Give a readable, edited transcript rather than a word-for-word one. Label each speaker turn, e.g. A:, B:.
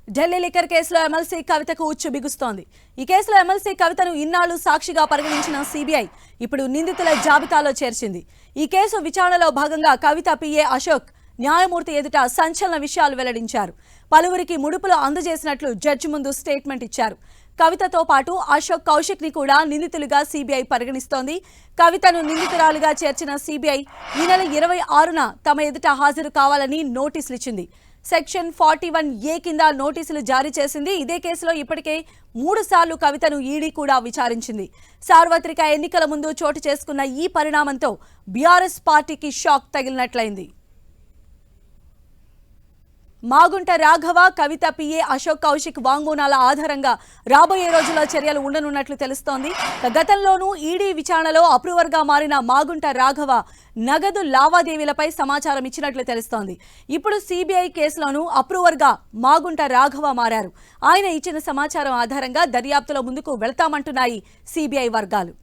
A: Delhi liquor కేసులో MLC కవితకు ఉచ్చు బిగుస్తోంది. ఈ కేసులో ఎమ్మెల్సీ కవితను ఇన్నాళ్లు సాక్షిగా పరిగణించిన సిబిఐ ఇప్పుడు నిందితుల జాబితాలో చేర్చింది. ఈ కేసు విచారణలో భాగంగా కవిత పిఏ అశోక్ న్యాయమూర్తి ఎదుట సంచలన విషయాలు వెల్లడించారు. పలువురికి ముడుపులు అందజేసినట్లు జడ్జి ముందు స్టేట్మెంట్ ఇచ్చారు. కవితతో పాటు అశోక్ కౌశిక్ ని కూడా నిందితులుగా సిబిఐ పరిగణిస్తోంది. కవితను నిందితురాలుగా చేర్చిన సిబిఐ ఈ నెల 26న తమ ఎదుట హాజరు కావాలని నోటీసులు ఇచ్చింది. సెక్షన్ 41A కింద నోటీసులు జారీ చేసింది. ఇదే కేసులో ఇప్పటికే 3 సార్లు కవితను ఈడీ కూడా విచారించింది. సార్వత్రిక ఎన్నికల ముందు చోటు చేసుకున్న ఈ పరిణామంతో బీఆర్ఎస్ పార్టీకి షాక్ తగిలినట్లయింది. మాగుంట రాఘవ, కవిత పిఏ అశోక్ కౌశిక్ వాంగ్మూలాల ఆధారంగా రాబోయే రోజుల్లో చర్యలు ఉండనున్నట్లు తెలుస్తోంది. గతంలోనూ ఈడీ విచారణలో అప్రూవర్గా మారిన మాగుంట రాఘవ నగదు లావాదేవీలపై సమాచారం ఇచ్చినట్లు తెలుస్తోంది. ఇప్పుడు సిబిఐ కేసులోనూ అప్రూవర్గా మాగుంట రాఘవ మారారు. ఆయన ఇచ్చిన సమాచారం ఆధారంగా దర్యాప్తులో ముందుకు వెళ్తామంటున్నాయి సిబిఐ వర్గాలు.